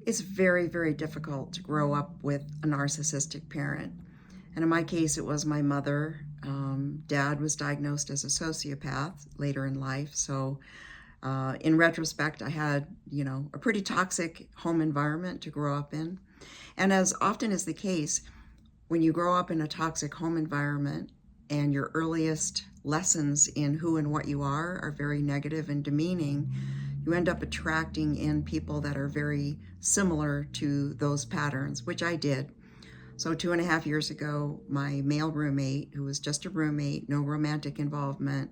It's very, very difficult to grow up with a narcissistic parent. And in my case, it was my mother. Dad was diagnosed as a sociopath later in life. So, in retrospect, I had, a pretty toxic home environment to grow up in. And as often is the case, when you grow up in a toxic home environment and your earliest lessons in who and what you are very negative and demeaning, you end up attracting in people that are very similar to those patterns, which I did. So 2.5 years ago, my male roommate, who was just a roommate, no romantic involvement,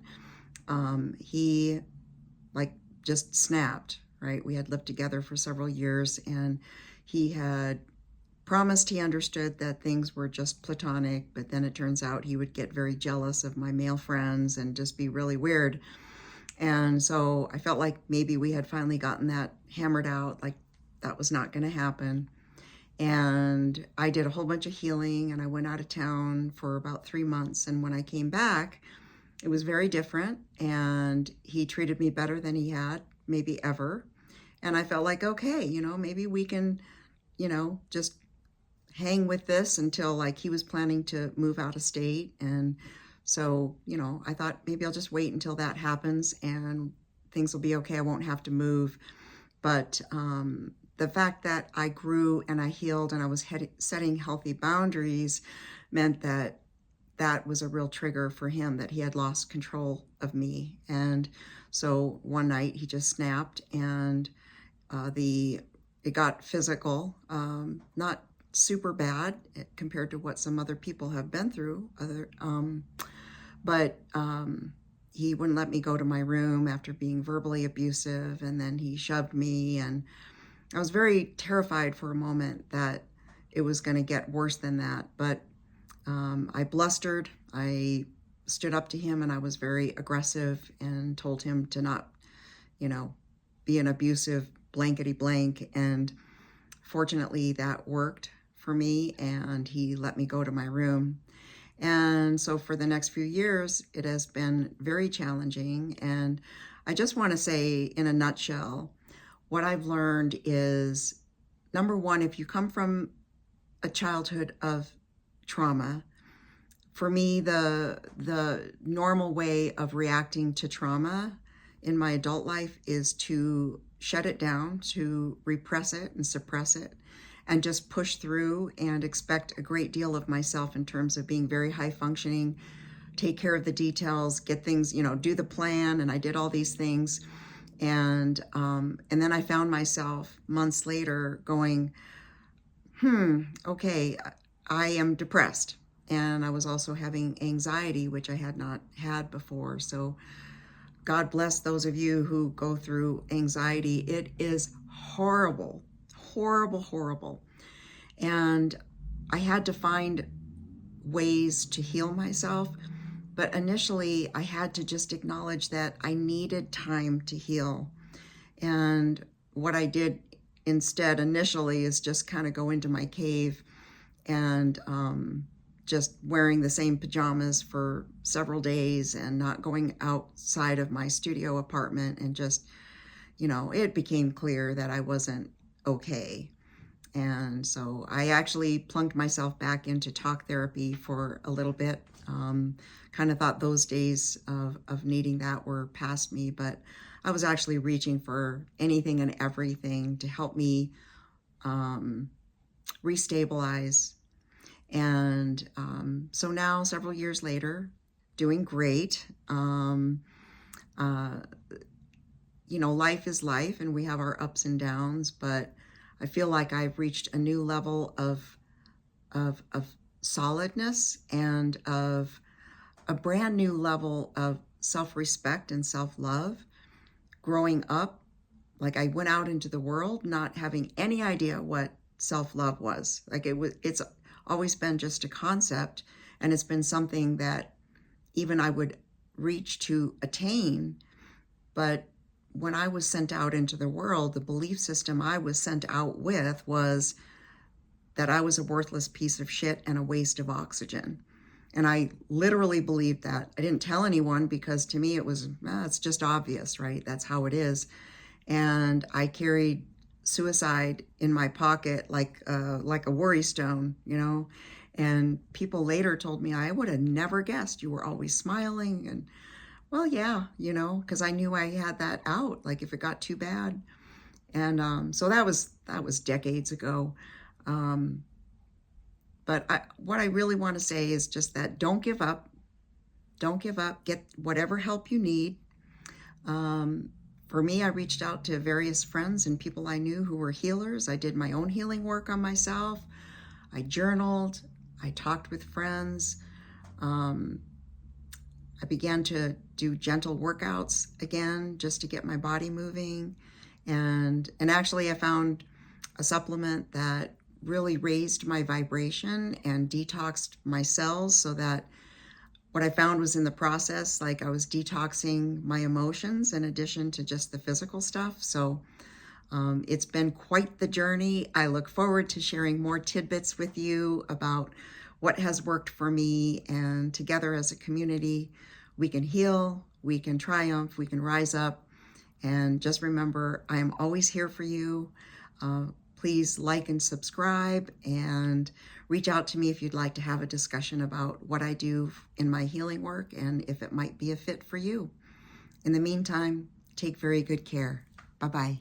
he like just snapped, right? We had lived together for several years, and he had promised he understood that things were just platonic, but then it turns out he would get very jealous of my male friends and just be really weird. And so I felt like maybe we had finally gotten that hammered out, like that was not going to happen. And I did a whole bunch of healing, and I went out of town for about 3 months. And when I came back, it was very different, and he treated me better than he had maybe ever. And I felt like, okay, maybe we can, just hang with this until, like, he was planning to move out of state. And so, I thought maybe I'll just wait until that happens and things will be okay. I won't have to move. But the fact that I grew and I healed and I was setting healthy boundaries meant that that was a real trigger for him, that he had lost control of me. And so one night he just snapped, and it got physical, not super bad compared to what some other people have been through. But he wouldn't let me go to my room after being verbally abusive, and then he shoved me, and I was very terrified for a moment that it was going to get worse than that. But I blustered. I stood up to him, and I was very aggressive and told him to not, be an abusive blankety blank. And fortunately, that worked for me, and he let me go to my room. And so for the next few years, it has been very challenging. And I just want to say, in a nutshell, what I've learned is, number one, if you come from a childhood of trauma, for me, the normal way of reacting to trauma in my adult life is to shut it down, to repress it and suppress it, and just push through and expect a great deal of myself in terms of being very high functioning, take care of the details, get things, do the plan. And I did all these things. And then I found myself months later going, okay, I am depressed. And I was also having anxiety, which I had not had before. So God bless those of you who go through anxiety. It is horrible, horrible, horrible. And I had to find ways to heal myself. But initially, I had to just acknowledge that I needed time to heal. And what I did instead initially is just kind of go into my cave and just wearing the same pajamas for several days and not going outside of my studio apartment. And just, it became clear that I wasn't okay. And so I actually plunked myself back into talk therapy for a little bit. Kind of thought those days of needing that were past me, but I was actually reaching for anything and everything to help me restabilize. And so now, several years later, doing great. Life is life, and we have our ups and downs, but I feel like I've reached a new level of solidness and of a brand new level of self-respect and self-love. Growing up, like, I went out into the world not having any idea what self-love was. Like, it's always been just a concept, and it's been something that even I would reach to attain. But when I was sent out into the world, the belief system I was sent out with was that I was a worthless piece of shit and a waste of oxygen. And I literally believed that. I didn't tell anyone because to me it was, it's just obvious, right? That's how it is. And I carried suicide in my pocket like a worry stone, you know. And people later told me, I would have never guessed you were always smiling. And well, yeah, you know, because I knew I had that out, like if it got too bad. And so that was decades ago. Um, but what I really want to say is just that don't give up. Don't give up. Get whatever help you need. For me, I reached out to various friends and people I knew who were healers. I did my own healing work on myself. I journaled. I talked with friends. I began to do gentle workouts again just to get my body moving. And actually I found a supplement that really raised my vibration and detoxed my cells, so that what I found was in the process, like I was detoxing my emotions in addition to just the physical stuff. So it's been quite the journey. I look forward to sharing more tidbits with you about what has worked for me, and together as a community, we can heal, we can triumph, we can rise up. And just remember, I am always here for you. Please like and subscribe, and reach out to me if you'd like to have a discussion about what I do in my healing work and if it might be a fit for you. In the meantime, take very good care. Bye-bye.